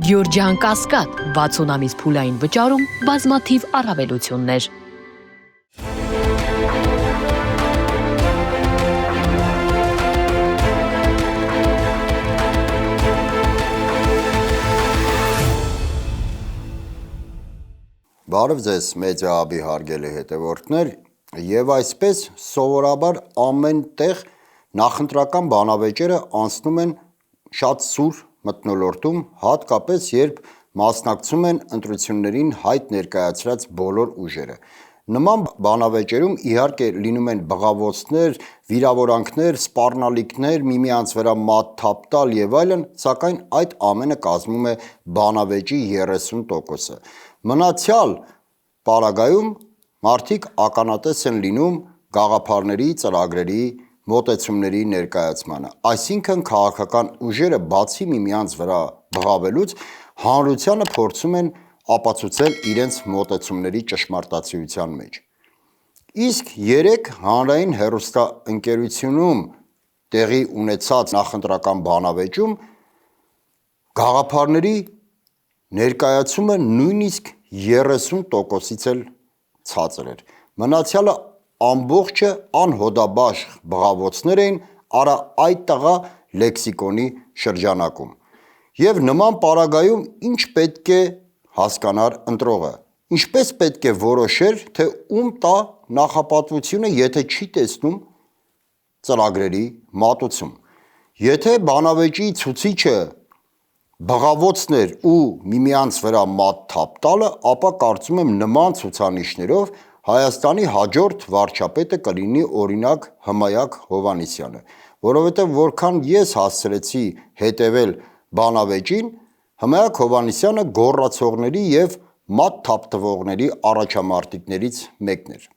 Գյորջյան Կասկադ 60 ամիս փուլային վճարում բազմաթիվ առավելություններ։ Բարև ձեզ մեդիա հաբի հարգելի հետևորդներ, եւ այսպես սովորաբար ամեն տեղ նախընտրական բանավեճերը անցնում են շատ սուր մթնոլորտում, հատկապես երբ մասնակցում են ընտրություններին հայտ ներկայացրած բոլոր ուժերը։ Նման բանավեճերում իհարկե լինում են բղավոցներ, վիրավորանքներ, սպառնալիքներ, միմյանց վրա մատ թափ տալ եւ այլն, սակայն այդ ամենը կազմում է բանավեճի 30%-ը։ Մնացյալ պարագայում մարդիկ ականատես են լինում գաղափարների, ծրագրերի, մոտեցումների ներկայացմանը, այսինքն քաղաքական ուժերը բացի միմյանց վրա բղավելուց հանրությանը փորձում են ապացուցել իրենց մոտեցումների ճշմարտացիության մեջ։ Իսկ երեք հանրային հեռուստաընկերությունում տեղի ունեցած նախընտրական բանավեճում գաղափարների ներկայացումը նույնիսկ 30%-ից էլ ցածր էր։ Մնացյալը ամբողջը անհոդաբաշխ բղավոցներ էին արա այդ տղա լեքսիկոնի շրջանակում։ Եվ նման պարագայում ինչ պետք է հասկանար ընտրողը, ինչպես պետք է որոշեր, թե ում տա նախապատվությունը, եթե չի տեսնում ծրագրերի մատուցում։ Եթե բանավեճի ցուցիչը բղավոցներ ու միմյանց վրա մատ թափ տալը, ապա կարծում եմ նման ցուցանիշներով Հայաստանի հաջորդ վարչապետը կլինի օրինակ Հմայակ Հովհաննիսյանը, որովհետև որքան ես հասցրեցի հետևել բանավեճին, Հմայակ Հովհաննիսյանը գոռացողների եւ մատ թափ տվողների առաջամարտիկներից մեկն էր։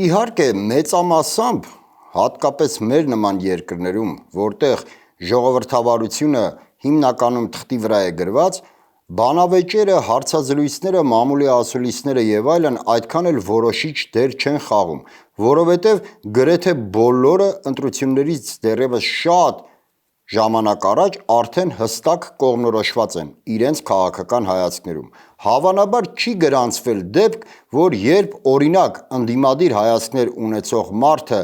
Իհարկե մեծամասամբ, հատկապես մեր նման երկրներում, որտեղ ժողովրդավարությունը հիմնականում թղթի վրա է գրված, բանավեճերը, հարցազրույցները, մամուլի ասուլիսները եւ այլն այդքան էլ որոշիչ դեր չեն խաղում, որովհետև գրեթե բոլորը ընտրություններից դեռևս շատ ժամանակ առաջ արդեն հստակ կողմնորոշված են իրենց քաղաքական հայացքներում։ Հավանաբար չի գրանցվել դեպք, որ երբ օրինակ ընդդիմադիր հայացքներ ունեցող մարդը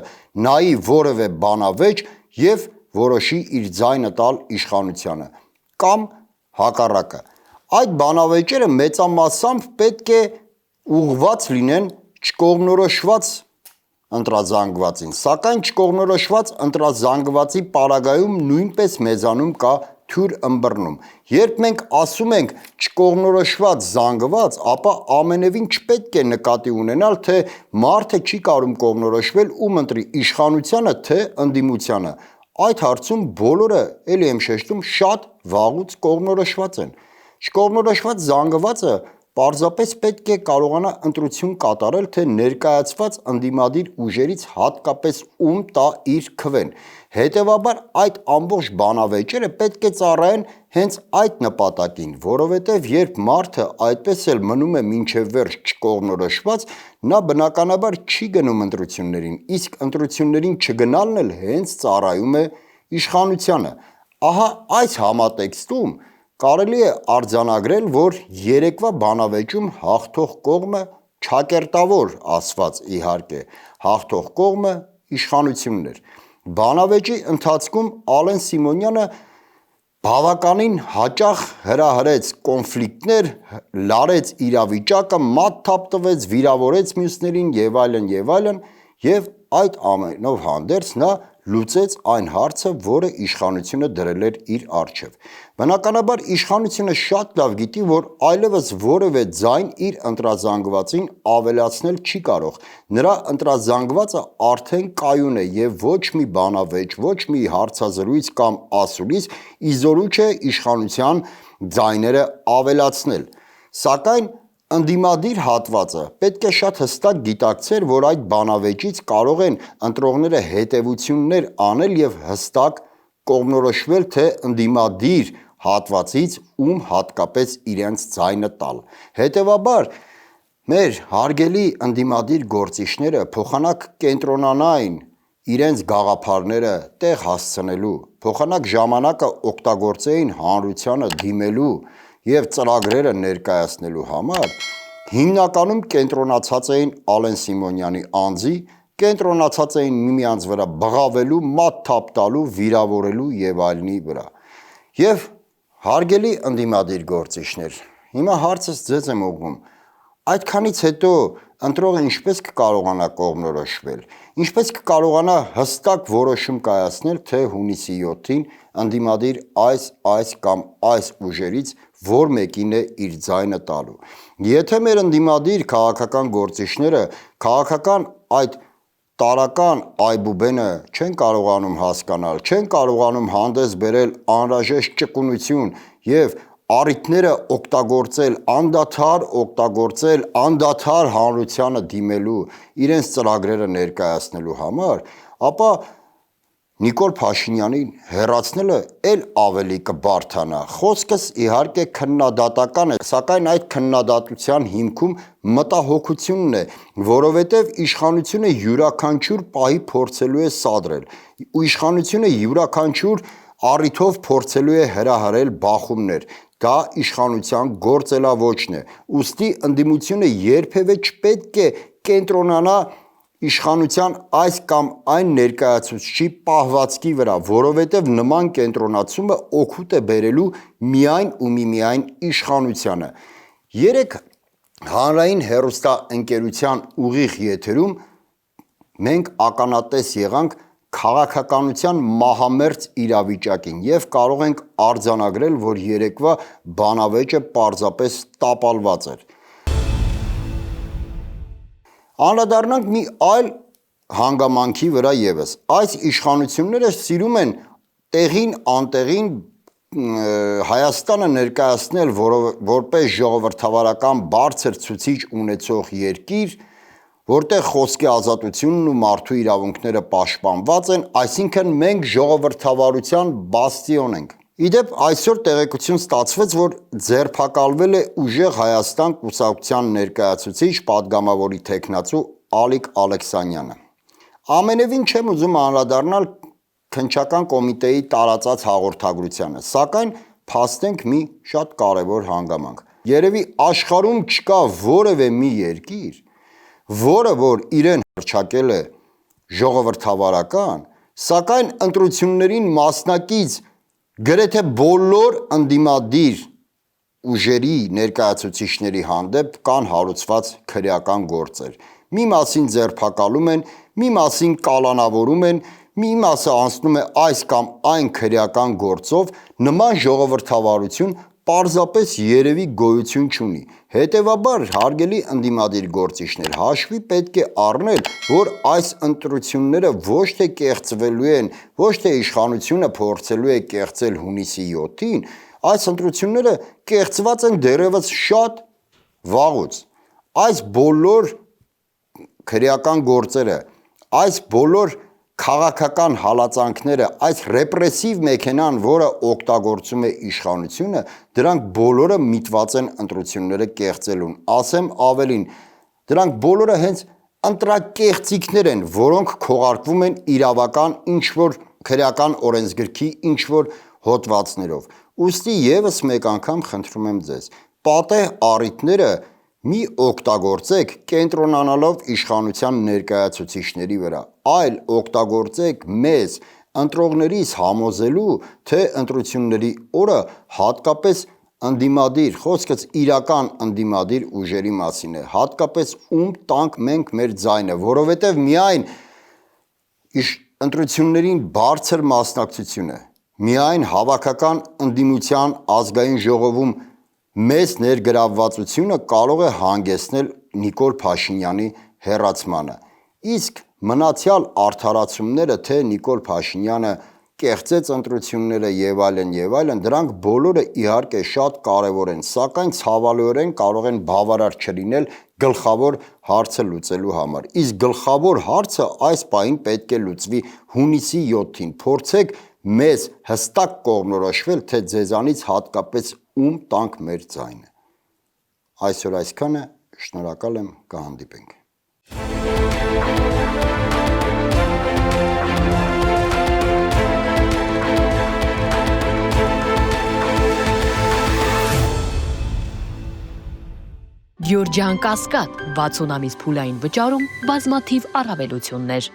նայի որևէ բանավեճ եւ որոշի իր ձայնը տալ իշխանությանը, կամ հակառակը։ Այդ բանավեճերը մեծամասամբ պետք է ուղղված լինեն չկողմնորոշված ընտրազանգվածին, սակայն չկողմնորոշված ընտրազանգվածի պարագայում նույնպես մեզանում կա թյուր ըմբռնում։ Երբ մենք ասում ենք չկողմնորոշված զանգված, ապա ամենևին չպետք է նկատի ունենալ, թե մարդը չի կարող կողմնորոշվել ում ընտրի իշխանությանը, թե ընդդիմությանը։ Այդ հարցում բոլորը, էլի եմ շեշտում, շատ վաղուց կողմնորոշված են։ Չկողմնորոշված զանգվածը պարզապես պետք է կարողանա ընտրություն կատարել, թե ներկայացված ընդդիմադիր ուժերից հատկապես ում տա իր քվեն։ Հետևաբար այդ ամբողջ բանավեճերը պետք է ծառայեն հենց այդ նպատակին, որովհետև երբ մարդը այդպես էլ մնում է մինչև վերջ չկողմնորոշված, նա բնականաբար չի գնում ընտրություններին, իսկ ընտրություններին չգնալն էլ հենց ծառայում է իշխանությանը։ Ահա այս համատեքստում կարելի է արձանագրել, որ երեկվա բանավեճում հաղթող կողմը, ճակերտավոր ասված իհարկե, հաղթող կողմը իշխանությունն էր։ Բանավեճի ընթացքում Ալեն Սիմոնյանը բավականին հաճախ հրահրեց կոնֆլիկտներ, լարեց իրավիճակը, մատ թափ տվեց, վիրավորեց մյուսներին եւ այլն, եւ այդ ամենով հանդերձ նա լուծեց այն հարցը, որը իշխանությունը դրել էր իր առջև։ Բնականաբար իշխանությունը շատ լավ գիտի, որ այլևս որևէ ձայն իր ընտրազանգվածին ավելացնել չի կարող։ Նրա ընտրազանգվածը արդեն կայուն է եւ ոչ մի բանավեճ, ոչ մի հարցազրույց կամ ասուլիս իզորու չէ իշխանության ձայները ավելացնել։ Սակայն ընդդիմադիր հատվածը պետք է շատ հստակ գիտակցեր, որ այդ բանավեճից կարող են ընտրողները հետևություններ անել եւ հստակ կողմնորոշվել, թե ընդդիմադիր հատվածից ում հատկապես իրենց ձայնը տալ։ Հետևաբար մեր հարգելի ընդդիմադիր գործիչները փոխանակ կենտրոնանային իրենց գաղափարները տեղ հասցնելու, փոխանակ ժամանակը օգտագործեին հանրությանը դիմելու եւ ծրագրերը ներկայացնելու համար հիմնականում կենտրոնացած էին Ալեն Սիմոնյանի անձի, կենտրոնացած էին միմյանց վրա բղավելու, մատ թափ տալու, վիրավորելու եւ այլնի վրա։ Եվ հարգելի ընդդիմադիր գործիչներ, հիմա հարցս ձեզ եմ ուղղում, այդքանից հետո ընտրողը ինչպես կկարողանա կողմնորոշվել, ինչպես կկարողանա հստակ որոշում կայացնել, թե հունիսի 7-ին ընդդիմադիր այս կամ այս ուժերից որ մեկին է իր ձայնը տալու։ Եթե մեր ընդդիմադիր քաղաքական գործիչները քաղաքական այդ տարական այբուբենը չեն կարողանում հասկանալ, չեն կարողանում հանդես բերել անհրաժեշտ ճկունություն եւ առիթները օգտագործել, անդադար հանրությանը դիմելու, իրենց ծրագրերը ներկայացնելու համար, ապա Նիկոլ Փաշինյանին հեռացնելը էլ ավելի կբարդանա։ Խոսքս իհարկե քննադատական է, սակայն այդ քննադատության հիմքում մտահոգությունն է, որովհետև իշխանությունը յուրաքանչյուր պահի փորձելու է սադրել, ու իշխանությունը յուրաքանչյուր առիթով փորձելու է հրահրել բախումներ։ Դա իշխանության գործելավոճն է։ Ուստի ընդդիմությունը երբևէ չպետք է կենտրոնանա իշխանության այս կամ այն ներկայացուցչի պահվածքի վրա, որովհետև նման կենտրոնացումը օգուտ է բերելու միայն ու միմիայն իշխանությանը։ Երեկ հանրային հեռուստաընկերության ուղիղ եթերում մենք ականատես եղանք քաղաքականության մահամերձ իրավիճակին եւ կարող ենք արձանագրել, որ երեկվա բանավեճը պարզապես տապալված էր։ Անդրադառնանք մի այլ հանգամանքի վրա եւս։ Այս իշխանությունները սիրում են տեղին անտեղին Հայաստանը ներկայացնել որպես ժողովրդավարական բարձր ցուցիչ ունեցող երկիր, որտեղ խոսքի ազատությունն ու մարդու իրավունքները պաշտպանված են, այսինքն մենք ժողովրդավարության բաստիոն ենք։ Իդեպ այսօր տեղեկություն ստացվեց, որ ձերբակալվել է ուժեղ Հայաստան կուսակցության ներկայացուցիչ падգամավորի թեկնածու Ալիկ Ալեքսանյանը։ Ամենևին չեմ ուզում անդրադառնալ քննչական կոմիտեի տարածած հաղորդագրությանը, սակայն փաստենք մի շատ կարևոր հանգամանք։ Երևի աշխարհում չկա որևէ մի երկիր, որը որ իրեն հռչակել է ժողովրդավարական, սակայն ընտրություններին մասնակից գրեթե բոլոր ընդդիմադիր ուժերի ներկայացուցիչների հանդեպ կան հարուցված քրեական գործեր։ Մի մասին ձերբակալում են, մի մասին կալանավորում են, մի մասը անցնում է այս կամ այն քրեական գործով, նման ժողովրդավարություն պարզապես երևի գոյություն չունի։ Հետևաբար, հարգելի ընդդիմադիր գործիչներ, հաշվի պետք է առնել, որ այս ընտրությունները ոչ թե կեղծվելու են, ոչ թե իշխանությունը փորձելու է կեղծել հունիսի 7-ին, այս ընտրությունները կեղծված են դեռևս շատ վաղուց։ Այս բոլոր քրեական գործերը, այս բոլոր քաղաքական հալածանքները, այս ռեպրեսիվ մեքենան, որը օգտագործում է իշխանությունը, դրանք բոլորը միտված են ընտրությունները կեղծելուն։ Ասեմ ավելին, դրանք բոլորը հենց ընտրակեղծիքներ են, որոնք քողարկվում են իրավական ինչ-որ քրեական օրենսգրքի ինչ-որ հոդվածներով։ Ուստի եւս մեկ անգամ խնդրում եմ ձեզ, պատեհ առիթները մի օգտագործեք կենտրոնանալով իշխանության ներկայացուցիչների վրա, այլ օգտագործեք մեզ ընտրողներից համոզելու, թե ընտրությունների օրը հատկապես ընդդիմադիր, խոսքս իրական ընդդիմադիր ուժերի մասին է, հատկապես ում տանք մենք մեր ձայնը, որովհետև միայն ընտրություններին բարձր մասնակցությունը, միայն հավաքական ընդդիմության ազգային ժողովում մեծ ներգրավվածությունը կարող է հանգեցնել Նիկոլ Փաշինյանի հեռացմանը։ Իսկ մնացյալ արդարացումները, թե Նիկոլ Փաշինյանը կեղծեց ընտրությունները եւ այլն, դրանք բոլորը իհարկե շատ կարեւոր են, սակայն ցավալիորեն կարող են բավարար չլինել գլխավոր հարցը լուծելու համար։ Իսկ գլխավոր հարցը այս պահին պետք է լուծվի հունիսի 7-ին։ Փորձեք մեզ հստակ կողմնորոշվել, թե ձեզանից հատկապես ում տանք մեր ձայնը։ Այսօր այսքանը, շնորհակալ եմ, կհանդիպենք։ Գյուրջան Կասկադ 60 ամիս փուլային վճարում բազմաթիվ առավելություններ։